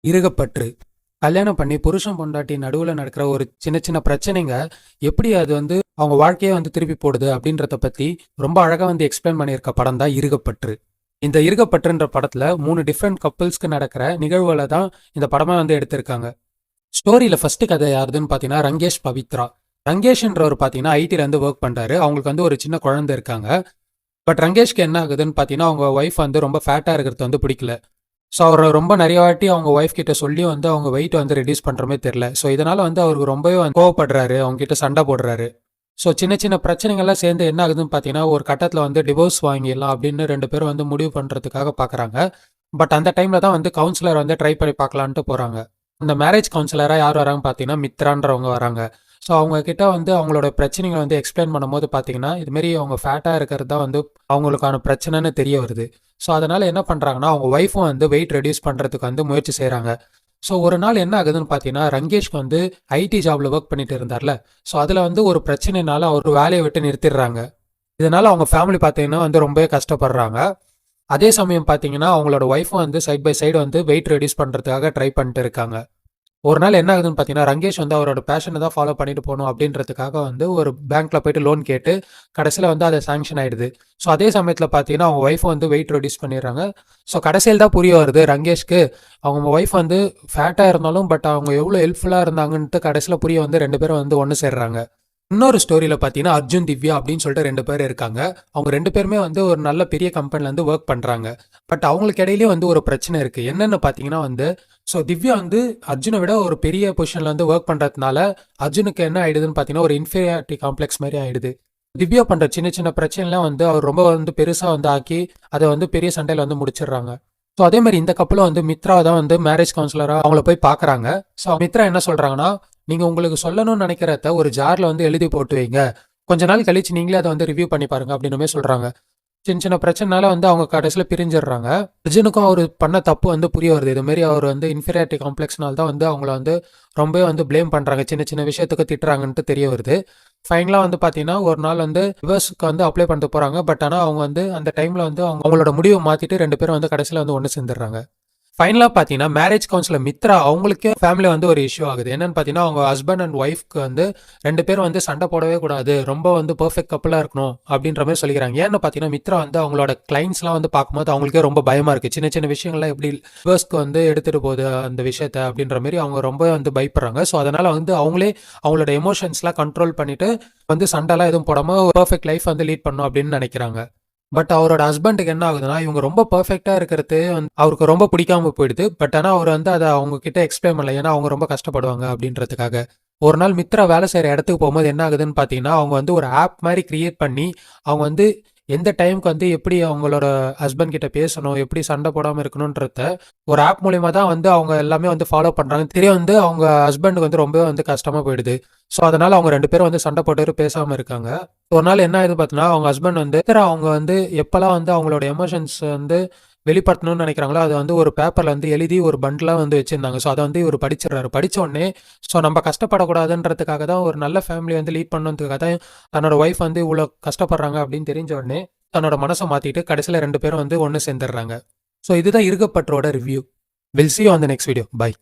இறுகப்பற்று. கல்யாணம் பண்ணி புருஷன் பொண்டாட்டி நடுவுல நடக்கிற ஒரு சின்ன சின்ன பிரச்சனைங்க, எப்படி அது வந்து அவங்க வாழ்க்கையே வந்து திருப்பி போடுது அப்படின்றத பத்தி ரொம்ப அழகா வந்து எக்ஸ்பிளைன் பண்ணியிருக்க படம் தான் இறுகப்பற்று. இந்த இறுகப்பற்றுன்ற படத்துல 3 டிஃப்ரெண்ட் கப்புள்ஸ்க்கு நடக்கிற நிகழ்வுகளை தான் இந்த படமா வந்து எடுத்திருக்காங்க. ஸ்டோரியில ஃபர்ஸ்ட் கதை யாருதுன்னு பாத்தீங்கன்னா ரங்கேஷ் பவித்ரா. ரங்கேஷ்ன்றவர் பாத்தீங்கன்னா ஐடில இருந்து ஒர்க் பண்றாரு. அவங்களுக்கு வந்து ஒரு சின்ன குழந்தை இருக்காங்க. பட் ரங்கேஷ்க்கு என்ன ஆகுதுன்னு பாத்தீங்கன்னா அவங்க ஒய்ஃப் வந்து ரொம்ப ஃபேட்டா இருக்கிறது வந்து பிடிக்கல. ஸோ அவர் ரொம்ப நிறைய வாட்டி அவங்க ஒய்ஃப் கிட்ட சொல்லி வந்து அவங்க வெயிட் வந்து ரெடியூஸ் பண்ணுற மாதிரி தெரியல. ஸோ இதனால வந்து அவருக்கு ரொம்பவே கோவப்படுறாரு, அவங்க கிட்ட சண்டை போடுறாரு. ஸோ சின்ன சின்ன பிரச்சனைகள்லாம் சேர்ந்து என்ன ஆகுதுன்னு பார்த்தீங்கன்னா ஒரு கட்டத்தில் வந்து டிவோர்ஸ் வாங்கிடலாம் அப்படின்னு 2 பேரும் வந்து முடிவு பண்ணுறதுக்காக பார்க்குறாங்க. பட் அந்த டைமில் தான் வந்து கவுன்சிலர் வந்து ட்ரை பண்ணி பார்க்கலான்ட்டு போகிறாங்க. இந்த மேரேஜ் கவுன்சிலராக யார் வராங்க பார்த்தீங்கன்னா மித்ரான்றவங்க வராங்க. ஸோ அவங்க கிட்ட வந்து அவங்களோட பிரச்சனைகளை வந்து எக்ஸ்பிளைன் பண்ணும்போது பார்த்தீங்கன்னா இதுமாரி அவங்க ஃபேட்டாக இருக்கிறது தான் வந்து அவங்களுக்கான பிரச்சனைன்னு தெரிய வருது. ஸோ அதனால என்ன பண்ணுறாங்கன்னா அவங்க ஒய்ஃபும் வந்து வெயிட் ரெடியூஸ் பண்ணுறதுக்கு வந்து முயற்சி செய்கிறாங்க. ஸோ ஒரு நாள் என்ன ஆகுதுன்னு பார்த்தீங்கன்னா ரங்கேஷ்க்கு வந்து ஐடி ஜாப்ல ஒர்க் பண்ணிட்டு இருந்தார்ல. ஸோ அதில் வந்து ஒரு பிரச்சனைனால அவர் வேலையை விட்டு நிறுத்திடுறாங்க. இதனால அவங்க ஃபேமிலி பார்த்தீங்கன்னா வந்து ரொம்பவே கஷ்டப்படுறாங்க. அதே சமயம் பார்த்தீங்கன்னா அவங்களோட ஒய்ஃபும் வந்து சைட் பை சைடு வந்து வெயிட் ரெடியூஸ் பண்ணுறதுக்காக ட்ரை பண்ணிட்டு இருக்காங்க. ஒரு நாள் என்ன ஆகுதுன்னு பார்த்தீங்கன்னா ரங்கேஷ் வந்து அவரோட பேஷனை தான் ஃபாலோ பண்ணிட்டு போகணும் அப்படின்றதுக்காக வந்து ஒரு பேங்க்ல போயிட்டு லோன் கேட்டு கடைசியில் வந்து அதை சாங்ஷன் ஆயிடுது. ஸோ அதே சமயத்தில் பார்த்தீங்கன்னா அவங்க ஒய்ஃப் வந்து வெயிட் ரெடியூஸ் பண்ணிடுறாங்க. ஸோ கடைசியில் தான் புரிய வருது ரங்கேஷ்க்கு அவங்க ஒய்ஃப் வந்து ஃபேட்டாக இருந்தாலும் பட் அவங்க எவ்வளோ ஹெல்ப்ஃபுல்லாக இருந்தாங்கன்ட்டு கடைசியில் புரிய வந்து 2 பேரும் வந்து ஒன்று சேர்றாங்க. இன்னொரு ஸ்டோரியில் பார்த்தீங்கன்னா அர்ஜுன் திவ்யா அப்படின்னு சொல்லிட்டு 2 பேர் இருக்காங்க. அவங்க 2 பேருமே வந்து ஒரு நல்ல பெரிய கம்பெனில வந்து ஒர்க் பண்ணுறாங்க. பட் அவங்களுக்கு இடையிலேயே வந்து ஒரு பிரச்சனை இருக்குது. என்னென்னு பார்த்தீங்கன்னா வந்து ஸோ திவ்யா வந்து அர்ஜுனை விட ஒரு பெரிய பொசிஷனில் வந்து ஒர்க் பண்ணுறதுனால அர்ஜுனுக்கு என்ன ஆயிடுதுன்னு பார்த்தீங்கன்னா ஒரு இன்ஃபீரியாரிட்டி காம்ப்ளெக்ஸ் மாதிரி ஆயிடுது. திவ்யா பண்ணுற சின்ன சின்ன பிரச்சனைலாம் வந்து அவர் ரொம்ப வந்து பெருசாக வந்து ஆக்கி அதை வந்து பெரிய சண்டையில் வந்து முடிச்சிடுறாங்க. ஸோ அதே மாதிரி இந்த கப்பலும் வந்து மித்ரா தான் வந்து மேரேஜ் கவுன்சிலராக அவங்கள போய் பார்க்குறாங்க. ஸோ மித்ரா என்ன சொல்கிறாங்கன்னா நீங்கள் உங்களுக்கு சொல்லணும்னு நினைக்கிறத ஒரு ஜாரில் வந்து எழுதி போட்டு வைங்க, கொஞ்ச நாள் கழிச்சு நீங்களே அதை வந்து ரிவ்யூ பண்ணி பாருங்க அப்படின்னுமே சொல்கிறாங்க. சின்ன சின்ன பிரச்சனைனால வந்து அவங்க கடைசியில் பிரிஞ்சிடுறாங்க. அர்ஜுனுக்கும் அவர் பண்ண தப்பு வந்து புரிய வருது. இதுமாரி அவர் வந்து இன்ஃபீரியாரிட்டி காம்ப்ளெக்ஸ்னால தான் வந்து அவங்கள வந்து ரொம்பவே வந்து ப்ளேம் பண்ணுறாங்க, சின்ன சின்ன விஷயத்துக்கு திட்டுறாங்கன்ட்டு தெரிய வருது. ஃபைனலாக வந்து பார்த்தீங்கன்னா ஒரு நாள் வந்து ரிவர்ஸ்க்கு வந்து அப்ளை பண்ணிட்டு போகிறாங்க. பட் ஆனால் அவங்க வந்து அந்த டைமில் வந்து அவங்களோட முடிவை மாற்றிட்டு 2 பேரும் வந்து கடைசியில் வந்து ஒன்று சேர்ந்துடுறாங்க. ஃபைனலாக பார்த்தீங்கன்னா மேரேஜ் கவுன்சிலர் மித்ரா அவங்களுக்கே ஃபேமிலி வந்து ஒரு இஷ்யூ ஆகுது. என்னன்னு பார்த்தீங்கன்னா அவங்க ஹஸ்பண்ட் அண்ட் ஒய்ஃப்க்கு வந்து 2 பேரும் வந்து சண்டை போடவே கூடாது, ரொம்ப வந்து பெர்ஃபெக்ட் கப்பலாக இருக்கணும் அப்படின்ற மாதிரி சொல்லிக்கிறாங்க. ஏன்னு பார்த்தீங்கன்னா மித்ரா வந்து அவங்களோட கிளைண்ட்ஸ்லாம் வந்து பார்க்கும்போது அவங்களுக்கே ரொம்ப பயமாக இருக்குது. சின்ன சின்ன விஷயங்கள்லாம் எப்படி ரிவர்ஸ்க்கு வந்து எடுத்துகிட்டு போகுது அந்த விஷயத்த அப்படின்ற மாதிரி அவங்க ரொம்ப வந்து பயப்படுறாங்க. ஸோ அதனால் வந்து அவங்களே அவங்களோட எமோஷன்ஸ்லாம் கண்ட்ரோல் பண்ணிட்டு வந்து சண்டைலாம் எதுவும் போடாமல் பெர்ஃபெக்ட் லைஃப் வந்து லீட் பண்ணணும் அப்படின்னு நினைக்கிறாங்க. பட் அவரோட ஹஸ்பண்டுக்கு என்ன ஆகுதுன்னா இவங்க ரொம்ப பெர்ஃபெக்டா இருக்கிறது அவருக்கு ரொம்ப பிடிக்காம போயிடுது. பட் ஆனால் அவர் வந்து அதை அவங்க கிட்ட எக்ஸ்பிளைன் பண்ணல, ஏன்னா அவங்க ரொம்ப கஷ்டப்படுவாங்க அப்படின்றதுக்காக. ஒரு நாள் மித்ரா வேலை செய்கிற இடத்துக்கு போகும்போது என்ன ஆகுதுன்னு பார்த்தீங்கன்னா அவங்க வந்து ஒரு ஆப் மாதிரி கிரியேட் பண்ணி அவங்க வந்து எந்த டைமுக்கு வந்து எப்படி அவங்களோட ஹஸ்பண்ட் கிட்ட பேசணும், எப்படி சண்டை போடாமல் இருக்கணுன்றத ஒரு ஆப் மூலியமா தான் வந்து அவங்க எல்லாமே வந்து ஃபாலோ பண்ணுறாங்க. தெரிய வந்து அவங்க ஹஸ்பண்டுக்கு வந்து ரொம்ப வந்து கஷ்டமாக போயிடுது. ஸோ அதனால அவங்க 2 பேரும் வந்து சண்டை போட்டு பேசாமல் இருக்காங்க. ஒரு நாள் என்ன ஆகுது பார்த்தீங்கன்னா அவங்க ஹஸ்பண்ட் வந்து அவங்க வந்து எப்போல்லாம் வந்து அவங்களோட எமோஷன்ஸ் வந்து வெளிப்படுத்தணும்னு நினைக்கிறாங்களோ அதை வந்து ஒரு பேப்பரில் வந்து எழுதி ஒரு பண்டிலாக வந்து வச்சுருந்தாங்க. ஸோ அதை வந்து இவர் படிச்சிடறாரு. படித்த உடனே ஸோ நம்ம கஷ்டப்படக்கூடாதுன்றதுக்காக தான் ஒரு நல்ல ஃபேமிலி வந்து லீட் பண்ணணுன்றதுக்காக தான் தன்னோட ஒய்ஃப் வந்து இவ்வளோ கஷ்டப்படுறாங்க அப்படின்னு தெரிஞ்ச உடனே தன்னோட மனசை மாற்றிட்டு கடைசியில் 2 பேரும் வந்து ஒன்று சேர்ந்துடுறாங்க. ஸோ இதுதான் இறுகப்பற்றோட review. Will see you on the next video. Bye.